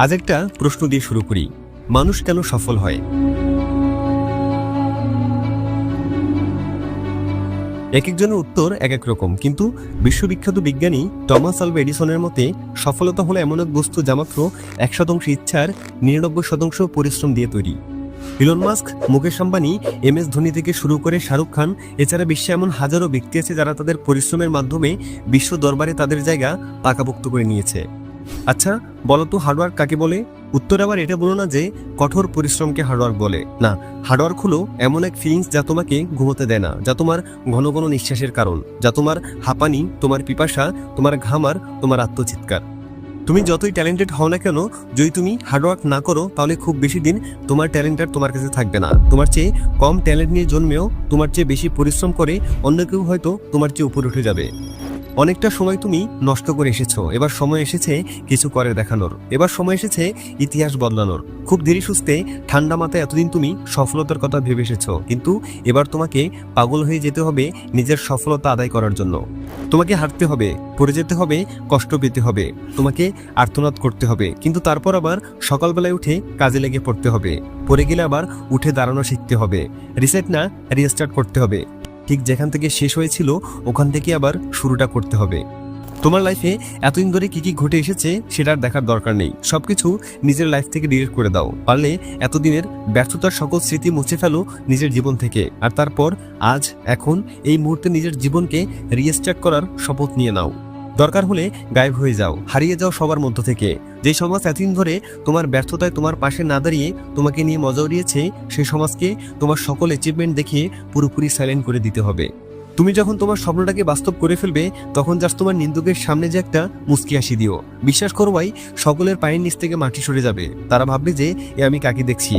আজ একটা প্রশ্ন দিয়ে শুরু করি, মানুষ কেন সফল হয়? এক একজনের উত্তর এক এক রকম, কিন্তু বিশ্ববিখ্যাত বিজ্ঞানী টমাস আলভা এডিসনের মতে সফলতা হলো এমন এক বস্তু যা মাত্র 1% ইচ্ছার 99% পরিশ্রম দিয়ে তৈরি। Elon Musk, Mukesh Ambani, MS Dhoni থেকে শুরু করে শাহরুখ খান, এছাড়া বিশ্বে এমন হাজারো ব্যক্তি আছে যারা তাদের পরিশ্রমের মাধ্যমে বিশ্ব দরবারে তাদের জায়গা পাকাপোক্ত করে নিয়েছে। আচ্ছা বলো তো, হার্ডওয়ার্ক কাকে বলে? উত্তর আবার এটা বলো না যে কঠোর পরিশ্রমকে হার্ডওয়ার্ক বলে। না, হার্ডওয়ার্ক হলো এমন এক ফিলিংস যা তোমাকে ঘুমোতে দেয় না, যা তোমার ঘন ঘন নিঃশ্বাসের কারণ, যা তোমার হাঁপানি, তোমার পিপাসা, তোমার ঘাম আর তোমার আত্মচিৎকার। তুমি যতই ট্যালেন্টেড হও না কেন, যদি তুমি হার্ডওয়ার্ক না করো তাহলে খুব বেশি দিন তোমার ট্যালেন্ট আর তোমার কাছে থাকবে না। তোমার চেয়ে কম ট্যালেন্ট নিয়ে জন্মেও তোমার চেয়ে বেশি পরিশ্রম করে অন্য কেউ হয়তো তোমার চেয়ে উপরে উঠে যাবে। অনেকটা সময় তুমি নষ্ট করে এসেছো, এবার সময় এসেছে কিছু করে দেখানোর, এবার সময় এসেছে ইতিহাস বদলানোর। খুব ধীরে সুস্থে ঠান্ডা মাথায় এতদিন তুমি সফলতার কথা ভেবে এসেছো, কিন্তু এবার তোমাকে পাগল হয়ে যেতে হবে নিজের সফলতা আদায় করার জন্য। তোমাকে হাঁটতে হবে, পড়ে যেতে হবে, কষ্ট পেতে হবে, তোমাকে আর্তনাদ করতে হবে, কিন্তু তারপর আবার সকালবেলায় উঠে কাজে লেগে পড়তে হবে। পড়ে গেলে আবার উঠে দাঁড়ানো শিখতে হবে, রিসেট না রিস্টার্ট করতে হবে। ঠিক যেখান থেকে শেষ হয়েছিল ওখান থেকে আবার শুরুটা করতে হবে। তোমার লাইফে এতদিন ধরে কি কি ঘটে এসেছে সেটার দেখার দরকার নেই, সবকিছু নিজের লাইফ থেকে ডিলিট করে দাও। পারলে এতদিনের ব্যর্থতার সকল স্মৃতি মুছে ফেলো নিজের জীবন থেকে, আর তারপর আজ, এখন, এই মুহূর্তে নিজের জীবনকে রিস্টার্ট করার শপথ নিয়ে নাও। দরকার হলে গায়েব হয়ে যাও, হারিয়ে যাও সবার মধ্য থেকে। যে সমাজ এতদিন ধরে তোমার ব্যর্থতায় তোমার পাশে না দাঁড়িয়ে তোমাকে নিয়ে মজা উড়িয়েছে, সেই সমাজকে তোমার সকল অ্যাচিভমেন্ট দেখিয়ে পুরোপুরি সাইলেন্ট করে দিতে হবে। তুমি যখন তোমার স্বপ্নটাকে বাস্তব করে ফেলবে, তখন জাস্ট তোমার নিন্দুকের সামনে যে একটা মুচকি হাসি দিও। বিশ্বাস করো ভাই, সকলের পায়ের নিচ থেকে মাটি সরে যাবে। তারা ভাববে যে এ আমি কাকে দেখছি।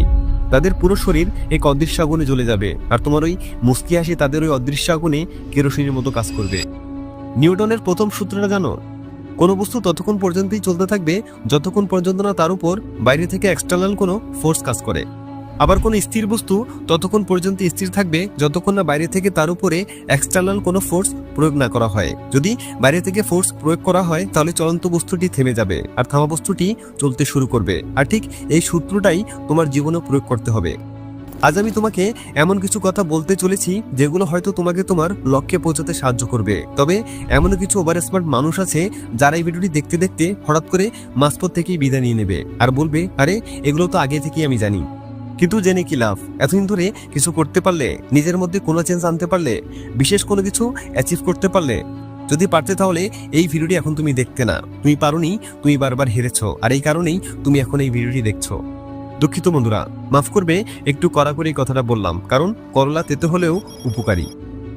তাদের পুরো শরীর এক অদৃশ্য আগুনে জ্বলে যাবে, আর তোমার ওই মুচকি হাসি তাদের ওই অদৃশ্য আগুনে কেরোসিনের মতো কাজ করবে। নিউটনের প্রথম সূত্রটা জানো? কোনো বস্তু ততক্ষণ পর্যন্তই চলতে থাকবে যতক্ষণ পর্যন্ত না তার উপর বাইরে থেকে এক্সটার্নাল কোনো ফোর্স কাজ করে। আবার কোনো স্থির বস্তু ততক্ষণ পর্যন্ত স্থির থাকবে যতক্ষণ না বাইরে থেকে তার উপরে এক্সটার্নাল কোনো ফোর্স প্রয়োগ না করা হয়। যদি বাইরে থেকে ফোর্স প্রয়োগ করা হয় তাহলে চলন্ত বস্তুটি থেমে যাবে আর থামা বস্তুটি চলতে শুরু করবে। আর ঠিক এই সূত্রটাই তোমার জীবনে প্রয়োগ করতে হবে। আজ আমি তোমাকে এমন কিছু কথা বলতে চলেছি যেগুলো হয়তো তোমাকে তোমার লক্ষ্যে পৌঁছাতে সাহায্য করবে। তবে এমনও কিছু ওভার স্মার্ট মানুষ আছে যারা এই ভিডিওটি দেখতে দেখতে হঠাৎ করে মাঝপথ থেকেই বিদায় নিয়ে নেবে আর বলবে, আরে এগুলো তো আগে থেকেই আমি জানি। কিন্তু জেনে কি লাভ? এতদিন ধরে কিছু করতে পারলে, নিজের মধ্যে কোনো চেঞ্জ আনতে পারলে, বিশেষ কোনো কিছু অ্যাচিভ করতে পারলে? যদি পারতে তাহলে এই ভিডিওটি এখন তুমি দেখতে না। তুমি পারোনি, তুমি বারবার হেরেছো, আর এই কারণেই তুমি এখন এই ভিডিওটি দেখছো। দুঃখিত বন্ধুরা, মাফ করবে, একটু কড়াকড়ি কথাটা বললাম, কারণ করলা তেতো হলেও উপকারী।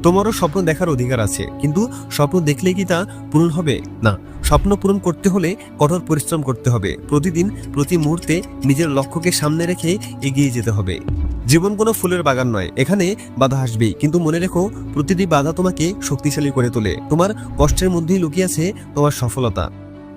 তোমারও স্বপ্ন দেখার অধিকার আছে, কিন্তু স্বপ্ন দেখলেই কি তা পূরণ হবে? না, স্বপ্ন পূরণ করতে হলে কঠোর পরিশ্রম করতে হবে। প্রতিদিন, প্রতি মুহূর্তে নিজের লক্ষ্যকে সামনে রেখে এগিয়ে যেতে হবে। জীবন কোনো ফুলের বাগান নয়, এখানে বাধা আসবেই, কিন্তু মনে রেখো প্রতিটি বাধা তোমাকে শক্তিশালী করে তোলে। তোমার কষ্টের মধ্যেই লুকিয়ে আছে তোমার সফলতা।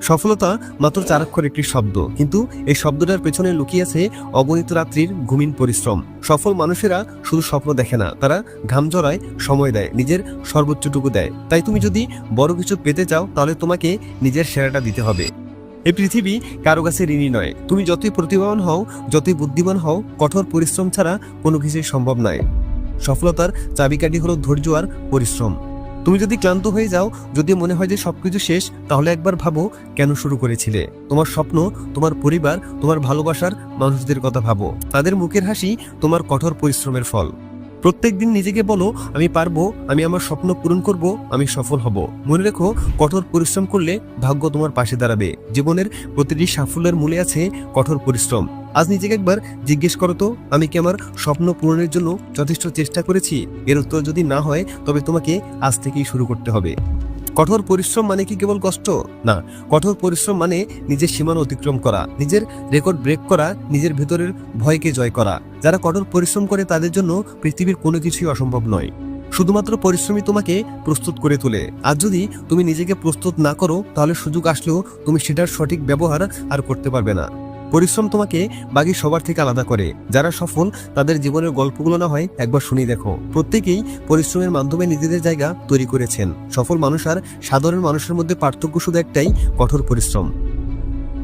সফলতা মাত্র 4 অক্ষর একটি শব্দ, কিন্তু এই শব্দটার পেছনে লুকিয়ে আছে অগণিত রাত্রির ঘুমিন পরিশ্রম। সফল মানুষেরা শুধু স্বপ্ন দেখে না, তারা ঘাম ঝরায়, সময় দেয়, নিজের সর্বোচ্চটুকু দেয়। তাই তুমি যদি বড় কিছু পেতে চাও তাহলে তোমাকে নিজের সেরাটা দিতে হবে। এই পৃথিবী কারো কাছে ঋণী নয়। তুমি যতই প্রতিভাবান হও, যতই বুদ্ধিমান হও, কঠোর পরিশ্রম ছাড়া কোনো কিছুই সম্ভব নয়। সফলতার চাবিকাঠি হলো ধৈর্য আর পরিশ্রম। তুমি যদি ক্লান্ত হয়ে যাও, যদি মনে হয় যে সবকিছু শেষ, তাহলে একবার ভাবো কেন শুরু করেছিলে। তোমার স্বপ্ন, তোমার পরিবার, তোমার ভালোবাসার মানুষদের কথা ভাবো। তাদের মুখের হাসি তোমার কঠোর পরিশ্রমের ফল। প্রত্যেকদিন নিজেকে বলো, আমি পারবো, আমি আমার স্বপ্ন পূরণ করব, আমি সফল হব। মনে রেখো, কঠোর পরিশ্রম করলে ভাগ্য তোমার পাশে দাঁড়াবে। জীবনের প্রতিটি সাফল্যের মূলে আছে কঠোর পরিশ্রম। আজ নিজেকে একবার জিজ্ঞেস করো তো, আমি কি আমার স্বপ্ন পূরণের জন্য যথেষ্ট চেষ্টা করেছি? এর উত্তর যদি না হয়, তবে তোমাকে আজ থেকেই শুরু করতে হবে। কঠোর পরিশ্রম মানে কি কেবল কষ্ট? না, কঠোর পরিশ্রম মানে নিজের সীমানা অতিক্রম করা, নিজের রেকর্ড ব্রেক করা, নিজের ভেতরের ভয়কে জয় করা। যারা কঠোর পরিশ্রম করে তাদের জন্য পৃথিবীর কোনো কিছুই অসম্ভব নয়। শুধুমাত্র পরিশ্রমই তোমাকে প্রস্তুত করে তোলে। আর যদি তুমি নিজেকে প্রস্তুত না করো, তাহলে সুযোগ আসলেও তুমি সেটার সঠিক ব্যবহার আর করতে পারবে না। পরিশ্রম তোমাকে বাকি সবার থেকে আলাদা করে। যারা সফল তাদের জীবনের গল্পগুলো না হয় একবার শুনে দেখো। প্রত্যেকেই পরিশ্রমের মাধ্যমে নিজেদের জায়গা তৈরি করেছেন। সফল মানুষ আর সাধারণ মানুষের মধ্যে পার্থক্য শুধু একটাই, কঠোর পরিশ্রম।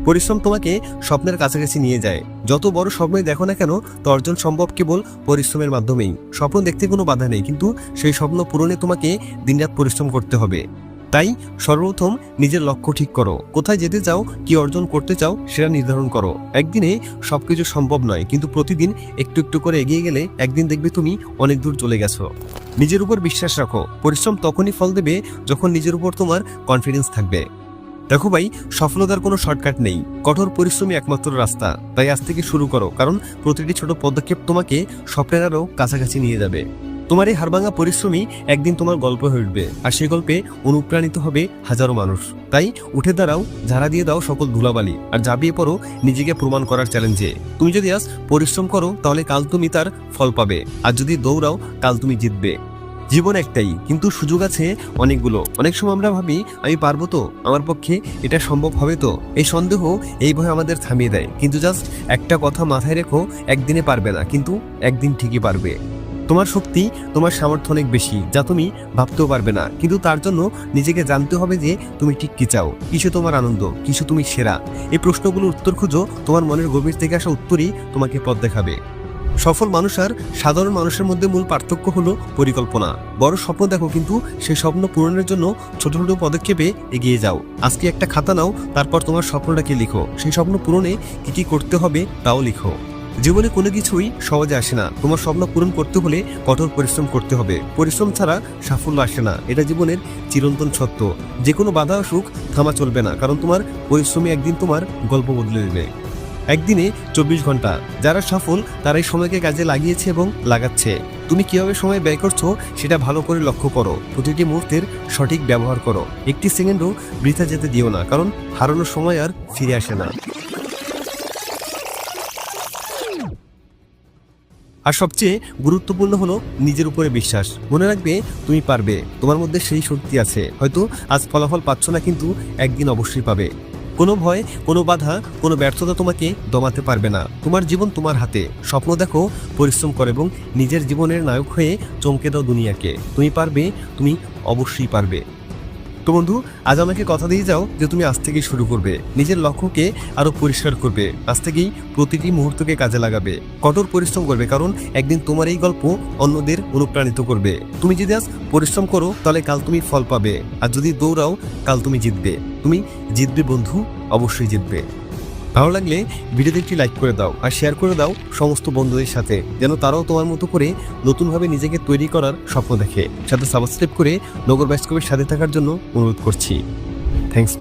পরিশ্রম তোমাকে স্বপ্নের কাছাকাছি নিয়ে যায়। যত বড় স্বপ্নই দেখো না কেন, তা অর্জন সম্ভব কেবল পরিশ্রমের মাধ্যমেই। স্বপ্ন দেখতে কোনো বাধা নেই, কিন্তু সেই স্বপ্ন পূরণে তোমাকে দিনরাত পরিশ্রম করতে হবে। তাই সর্বপ্রথম নিজের লক্ষ্য ঠিক করো। কোথায় যেতে চাও, কি অর্জন করতে চাও সেটা নির্ধারণ করো। একদিনে সবকিছু সম্ভব নয়, কিন্তু প্রতিদিন একটু একটু করে এগিয়ে গেলে একদিন দেখবে তুমি অনেক দূর চলে গেছো। নিজের উপর বিশ্বাস রাখো। পরিশ্রম তখনই ফল দেবে যখন নিজের উপর তোমার কনফিডেন্স থাকবে। দেখো ভাই, সফলতার কোনো শর্টকাট নেই, কঠোর পরিশ্রমই একমাত্র রাস্তা। তাই আজ থেকে শুরু করো, কারণ প্রতিটি ছোট পদক্ষেপ তোমাকে স্বপ্নের আরও কাছাকাছি নিয়ে যাবে। তোমার এই হাড়ভাঙা পরিশ্রমই একদিন তোমার গল্প হয়ে উঠবে, আর সেই গল্পে অনুপ্রাণিত হবে হাজারো মানুষ। তাই উঠে দাঁড়াও, ঝাড়া দিয়ে দাও সকল ধুলাবালি, আর ঝাঁপিয়ে পড়ো নিজেকে প্রমাণ করার চ্যালেঞ্জে। তুমি যদি আজ পরিশ্রম করো, তাহলে কাল তুমি তার ফল পাবে, আর যদি দৌড়াও, কাল তুমি জিতবে। জীবন একটাই, কিন্তু সুযোগ আছে অনেকগুলো। অনেক সময় আমরা ভাবি, আমি পারবো তো, আমার পক্ষে এটা সম্ভব হবে তো। এই সন্দেহ, এই ভয় আমাদের থামিয়ে দেয়। কিন্তু জাস্ট একটা কথা মাথায় রেখো, একদিনে পারবে না, কিন্তু একদিন ঠিকই পারবে। তোমার শক্তি, তোমার সামর্থ্য অনেক বেশি, যা তুমি ভাবতেও পারবে না। কিন্তু তার জন্য নিজেকে জানতে হবে যে তুমি ঠিক কি চাও, কিসে তোমার আনন্দ, কিসে তুমি সেরা। এই প্রশ্নগুলোর উত্তর খুঁজো, তোমার মনের গভীর থেকে আসা উত্তরই তোমাকে পথ দেখাবে। সফল মানুষ আর সাধারণ মানুষের মধ্যে মূল পার্থক্য হলো পরিকল্পনা। বড় স্বপ্ন দেখো, কিন্তু সেই স্বপ্ন পূরণের জন্য ছোট ছোট পদক্ষেপে এগিয়ে যাও। আজকে একটা খাতা নাও, তারপর তোমার স্বপ্নটাকে লিখো। সেই স্বপ্ন পূরণে কি কি করতে হবে তাও লিখো। জীবনে কোনো কিছুই সহজে আসে না। তোমার স্বপ্ন পূরণ করতে হলে কঠোর পরিশ্রম করতে হবে। পরিশ্রম ছাড়া সাফল্য আসে না, এটা জীবনের চিরন্তন সত্য। যে কোনো বাধা আসুক, থামা চলবে না, কারণ তোমার পরিশ্রমই একদিন তোমার গল্প বদলে দেবে। একদিনে 24 ঘন্টা। যারা সফল তারাই সময়কে কাজে লাগিয়েছে এবং লাগাচ্ছে। তুমি কিভাবে সময় ব্যয় করছো সেটা ভালো করে লক্ষ্য করো। প্রতিটি মুহূর্তের সঠিক ব্যবহার করো। একটি সেকেন্ডও বৃথা যেতে দিও না, কারণ হারানোর সময় আর ফিরে আসে না। আর সবচেয়ে গুরুত্বপূর্ণ হলো নিজের উপরে বিশ্বাস। মনে রাখবে, তুমি পারবে। তোমার মধ্যে সেই শক্তি আছে। হয়তো আজ ফলাফল পাচ্ছ না, কিন্তু একদিন অবশ্যই পাবে। কোনো ভয়, কোনো বাধা, কোনো ব্যর্থতা তোমাকে দমাতে পারবে না। তোমার জীবন তোমার হাতে। স্বপ্ন দেখো, পরিশ্রম করো এবং নিজের জীবনের নায়ক হয়ে চমকে দাও দুনিয়াকে। তুমি পারবে, তুমি অবশ্যই পারবে। তো বন্ধু, আজ আমাকে কথা দিয়ে যাও যে তুমি আজ থেকেই শুরু করবে। নিজের লক্ষ্যকে আরো পরিষ্কার করবে। আজ থেকেই প্রতিটি মুহূর্তকে কাজে লাগাবে। কঠোর পরিশ্রম করবে, কারণ একদিন তোমার এই গল্প অন্যদের অনুপ্রাণিত করবে। তুমি যদি আজ পরিশ্রম করো, তাহলে কাল তুমি ফল পাবে, আর যদি দৌড়াও, কাল তুমি জিতবে। তুমি জিতবে বন্ধু, অবশ্যই জিতবে। ভালো লাগলে ভিডিওতে একটি লাইক করে দাও, আর শেয়ার করে দাও সমস্ত বন্ধুদের সাথে, যেন তারাও তোমার মতো করে নতুনভাবে নিজেকে তৈরি করার স্বপ্ন দেখে। সাথে সাবস্ক্রাইব করে নগর বাস্তবের সাথে থাকার জন্য অনুরোধ করছি। থ্যাংকস।